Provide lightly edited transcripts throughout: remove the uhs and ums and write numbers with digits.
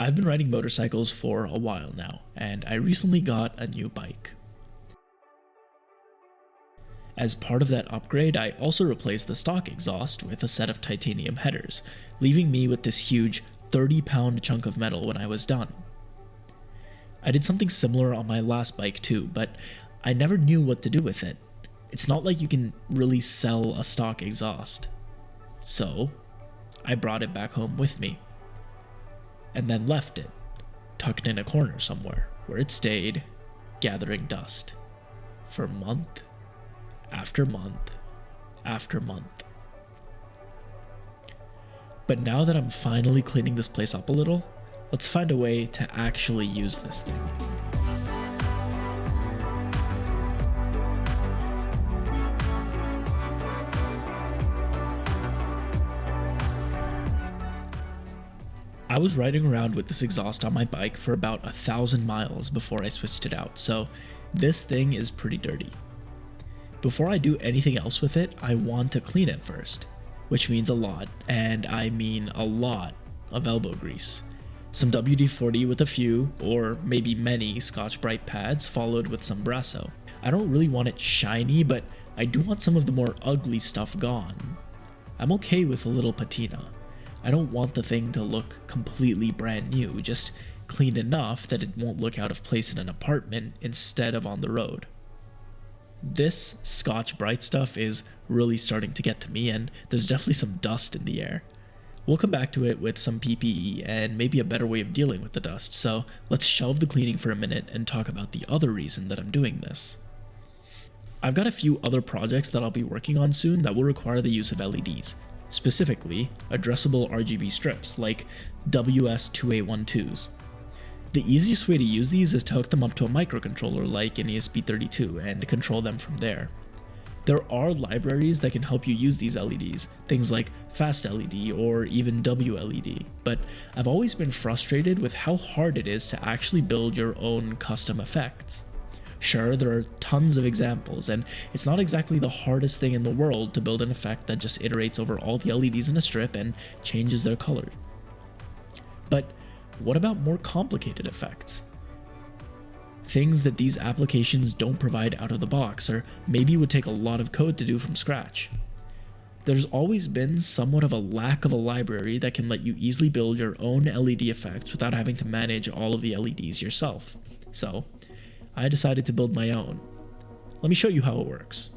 I've been riding motorcycles for a while now, and I recently got a new bike. As part of that upgrade, I also replaced the stock exhaust with a set of titanium headers, leaving me with this huge 30-pound chunk of metal when I was done. I did something similar on my last bike too, but I never knew what to do with it. It's not like you can really sell a stock exhaust. So, I brought it back home with me, and then left it, tucked in a corner somewhere, where it stayed, gathering dust, for month after month after month. But now that I'm finally cleaning this place up a little, let's find a way to actually use this thing. I was riding around with this exhaust on my bike for about 1,000 miles before I switched it out, so this thing is pretty dirty. Before I do anything else with it, I want to clean it first, which means a lot, and I mean a lot, of elbow grease. Some WD-40 with a few, or maybe many, Scotch-Brite pads followed with some Brasso. I don't really want it shiny, but I do want some of the more ugly stuff gone. I'm okay with a little patina. I don't want the thing to look completely brand new, just clean enough that it won't look out of place in an apartment instead of on the road. This Scotch-Brite stuff is really starting to get to me, and there's definitely some dust in the air. We'll come back to it with some PPE and maybe a better way of dealing with the dust, so let's shelve the cleaning for a minute and talk about the other reason that I'm doing this. I've got a few other projects that I'll be working on soon that will require the use of LEDs. Specifically, addressable RGB strips like WS2815s. The easiest way to use these is to hook them up to a microcontroller like an ESP32 and control them from there. There are libraries that can help you use these LEDs, things like Fast LED or even WLED, but I've always been frustrated with how hard it is to actually build your own custom effects. Sure, there are tons of examples, and it's not exactly the hardest thing in the world to build an effect that just iterates over all the LEDs in a strip and changes their color. But what about more complicated effects? Things that these applications don't provide out of the box, or maybe would take a lot of code to do from scratch. There's always been somewhat of a lack of a library that can let you easily build your own LED effects without having to manage all of the LEDs yourself. So, I decided to build my own. Let me show you how it works.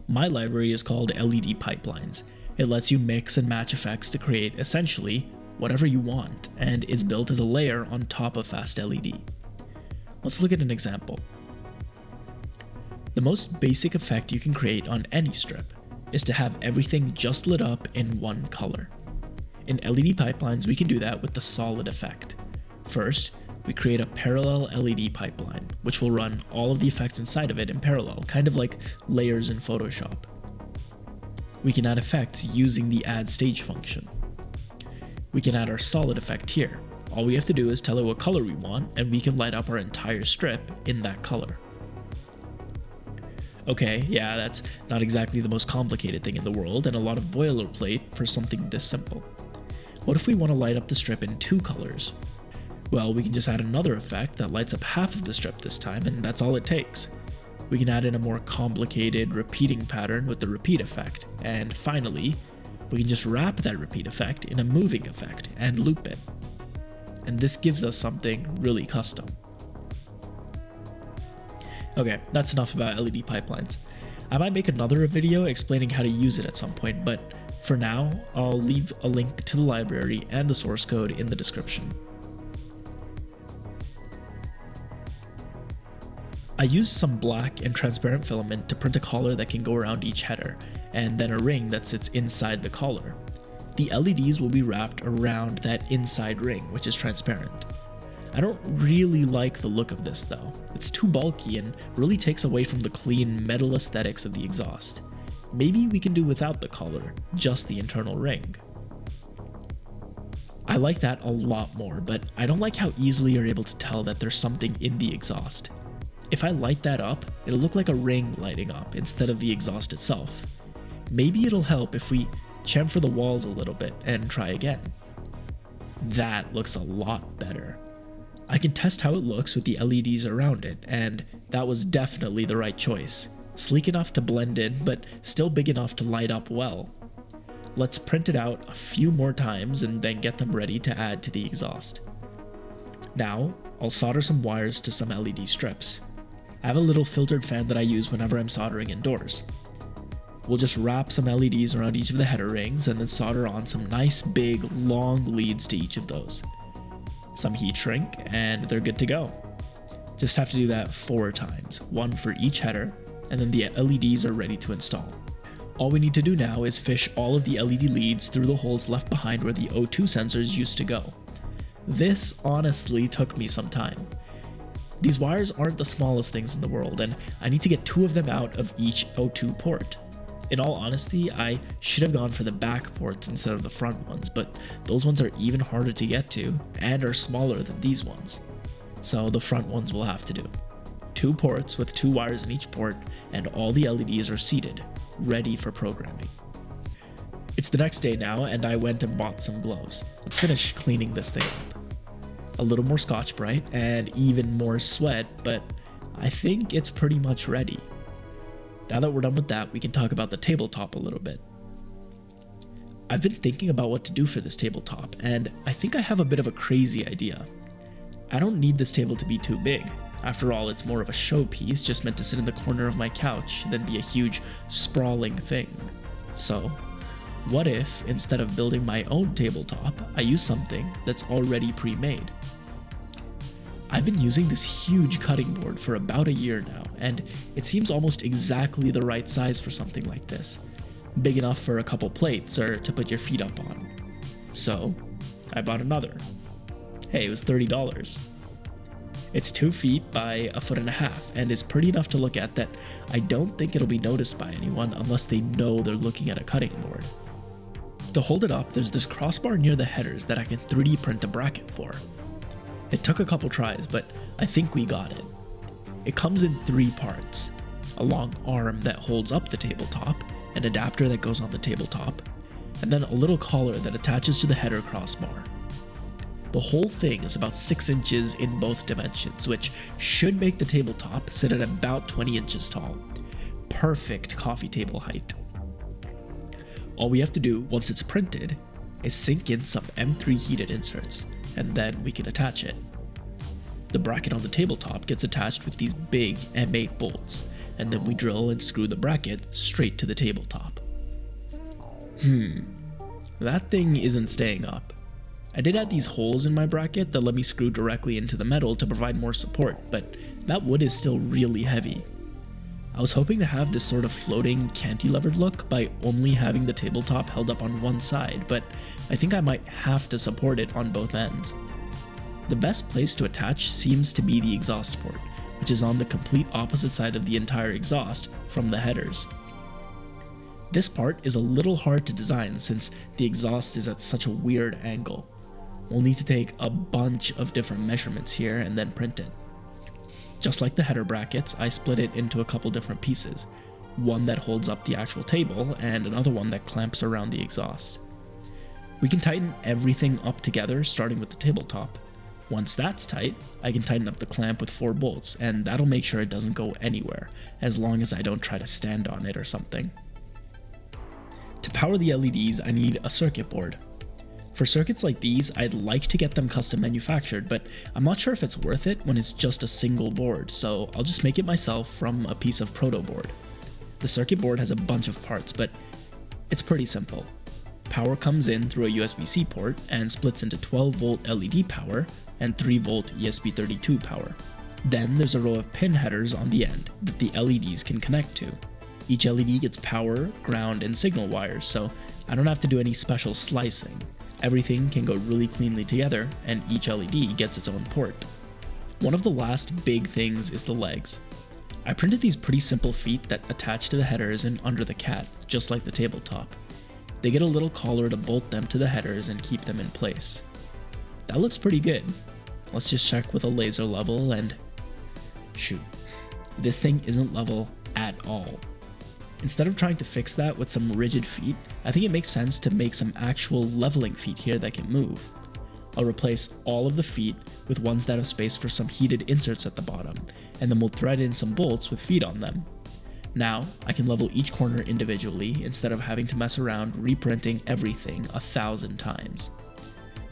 My library is called LedPipelines. It lets you mix and match effects to create, essentially, whatever you want, and is built as a layer on top of Fast LED. Let's look at an example. The most basic effect you can create on any strip is to have everything just lit up in one color. In LedPipelines, we can do that with the solid effect. First, we create a parallel LED pipeline, which will run all of the effects inside of it in parallel, kind of like layers in Photoshop. We can add effects using the add stage function. We can add our solid effect here. All we have to do is tell it what color we want, and we can light up our entire strip in that color. Okay, yeah, that's not exactly the most complicated thing in the world, and a lot of boilerplate for something this simple. What if we want to light up the strip in two colors? Well, we can just add another effect that lights up half of the strip this time, and that's all it takes. We can add in a more complicated repeating pattern with the repeat effect, and finally, we can just wrap that repeat effect in a moving effect and loop it. And this gives us something really custom. Okay, that's enough about LedPipelines. I might make another video explaining how to use it at some point, but for now, I'll leave a link to the library and the source code in the description. I used some black and transparent filament to print a collar that can go around each header, and then a ring that sits inside the collar. The LEDs will be wrapped around that inside ring, which is transparent. I don't really like the look of this though. It's too bulky and really takes away from the clean metal aesthetics of the exhaust. Maybe we can do without the collar, just the internal ring. I like that a lot more, but I don't like how easily you're able to tell that there's something in the exhaust. If I light that up, it'll look like a ring lighting up instead of the exhaust itself. Maybe it'll help if we chamfer the walls a little bit and try again. That looks a lot better. I can test how it looks with the LEDs around it, and that was definitely the right choice. Sleek enough to blend in, but still big enough to light up well. Let's print it out a few more times and then get them ready to add to the exhaust. Now, I'll solder some wires to some LED strips. I have a little filtered fan that I use whenever I'm soldering indoors. We'll just wrap some LEDs around each of the header rings and then solder on some nice big long leads to each of those. Some heat shrink and they're good to go. Just have to do that 4 times, 1 for each header, and then the LEDs are ready to install. All we need to do now is fish all of the LED leads through the holes left behind where the O2 sensors used to go. This honestly took me some time. These wires aren't the smallest things in the world, and I need to get 2 of them out of each O2 port. In all honesty, I should have gone for the back ports instead of the front ones, but those ones are even harder to get to and are smaller than these ones. So the front ones will have to do. 2 ports with 2 wires in each port, and all the LEDs are seated, ready for programming. It's the next day now, and I went and bought some gloves. Let's finish cleaning this thing up. A little more Scotch-Brite and even more sweat, but I think it's pretty much ready. Now that we're done with that, we can talk about the tabletop a little bit. I've been thinking about what to do for this tabletop, and I think I have a bit of a crazy idea. I don't need this table to be too big. After all, it's more of a showpiece, just meant to sit in the corner of my couch than be a huge, sprawling thing. So, what if, instead of building my own tabletop, I use something that's already pre-made? I've been using this huge cutting board for about a year now, and it seems almost exactly the right size for something like this. Big enough for a couple plates or to put your feet up on. So, I bought another. Hey, it was $30. It's 2 feet by 1.5 feet, and is pretty enough to look at that I don't think it'll be noticed by anyone unless they know they're looking at a cutting board. To hold it up, there's this crossbar near the headers that I can 3D print a bracket for. It took a couple tries, but I think we got it. It comes in 3 parts: a long arm that holds up the tabletop, an adapter that goes on the tabletop, and then a little collar that attaches to the header crossbar. The whole thing is about 6 inches in both dimensions, which should make the tabletop sit at about 20 inches tall. Perfect coffee table height. All we have to do once it's printed is sink in some M3 heated inserts, and then we can attach it. The bracket on the tabletop gets attached with these big M8 bolts, and then we drill and screw the bracket straight to the tabletop. That thing isn't staying up. I did add these holes in my bracket that let me screw directly into the metal to provide more support, but that wood is still really heavy. I was hoping to have this sort of floating cantilevered look by only having the tabletop held up on one side, but I think I might have to support it on both ends. The best place to attach seems to be the exhaust port, which is on the complete opposite side of the entire exhaust from the headers. This part is a little hard to design since the exhaust is at such a weird angle. We'll need to take a bunch of different measurements here and then print it. Just like the header brackets, I split it into a couple different pieces, one that holds up the actual table and another one that clamps around the exhaust. We can tighten everything up together starting with the tabletop. Once that's tight, I can tighten up the clamp with 4 bolts, and that'll make sure it doesn't go anywhere, as long as I don't try to stand on it or something. To power the LEDs, I need a circuit board. For circuits like these, I'd like to get them custom manufactured, but I'm not sure if it's worth it when it's just a single board, so I'll just make it myself from a piece of proto board. The circuit board has a bunch of parts, but it's pretty simple. Power comes in through a USB-C port and splits into 12-volt LED power and 3-volt ESP32 power. Then there's a row of pin headers on the end that the LEDs can connect to. Each LED gets power, ground, and signal wires, so I don't have to do any special slicing. Everything can go really cleanly together, and each LED gets its own port. One of the last big things is the legs. I printed these pretty simple feet that attach to the headers and under the cat, just like the tabletop. They get a little collar to bolt them to the headers and keep them in place. That looks pretty good. Let's just check with a laser level and... shoot. This thing isn't level at all. Instead of trying to fix that with some rigid feet, I think it makes sense to make some actual leveling feet here that can move. I'll replace all of the feet with ones that have space for some heated inserts at the bottom, and then we'll thread in some bolts with feet on them. Now, I can level each corner individually instead of having to mess around reprinting everything 1,000 times.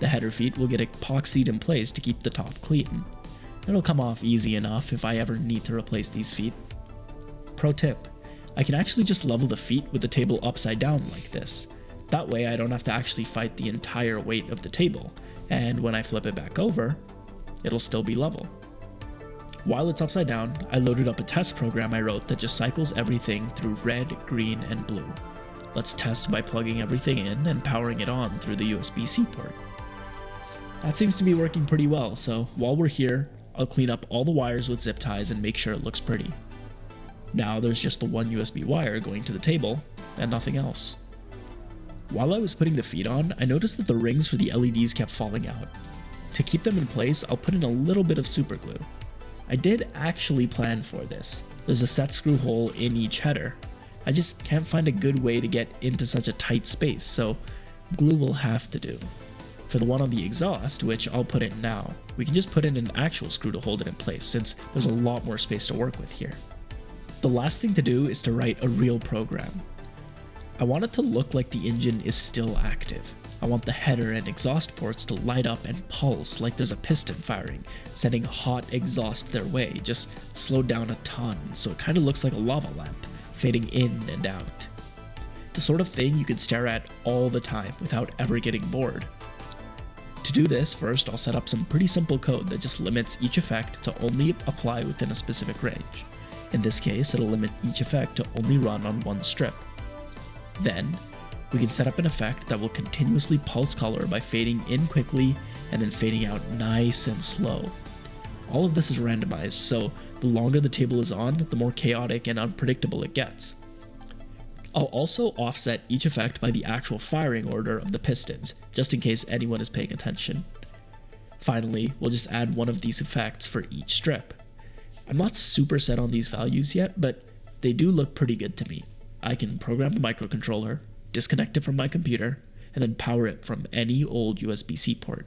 The header feet will get epoxied in place to keep the top clean. It'll come off easy enough if I ever need to replace these feet. Pro tip, I can actually just level the feet with the table upside down like this. That way I don't have to actually fight the entire weight of the table, and when I flip it back over, it'll still be level. While it's upside down, I loaded up a test program I wrote that just cycles everything through red, green, and blue. Let's test by plugging everything in and powering it on through the USB-C port. That seems to be working pretty well, so while we're here, I'll clean up all the wires with zip ties and make sure it looks pretty. Now there's just the one USB wire going to the table, and nothing else. While I was putting the feet on, I noticed that the rings for the LEDs kept falling out. To keep them in place, I'll put in a little bit of super glue. I did actually plan for this. There's a set screw hole in each header. I just can't find a good way to get into such a tight space, so glue will have to do. For the one on the exhaust, which I'll put in now, we can just put in an actual screw to hold it in place since there's a lot more space to work with here. The last thing to do is to write a real program. I want it to look like the engine is still active. I want the header and exhaust ports to light up and pulse like there's a piston firing, sending hot exhaust their way, just slowed down a ton so it kind of looks like a lava lamp, fading in and out. The sort of thing you can stare at all the time without ever getting bored. To do this, first I'll set up some pretty simple code that just limits each effect to only apply within a specific range. In this case, it'll limit each effect to only run on one strip. Then, we can set up an effect that will continuously pulse color by fading in quickly and then fading out nice and slow. All of this is randomized, so the longer the table is on, the more chaotic and unpredictable it gets. I'll also offset each effect by the actual firing order of the pistons, just in case anyone is paying attention. Finally, we'll just add one of these effects for each strip. I'm not super set on these values yet, but they do look pretty good to me. I can program the microcontroller, disconnect it from my computer, and then power it from any old USB-C port.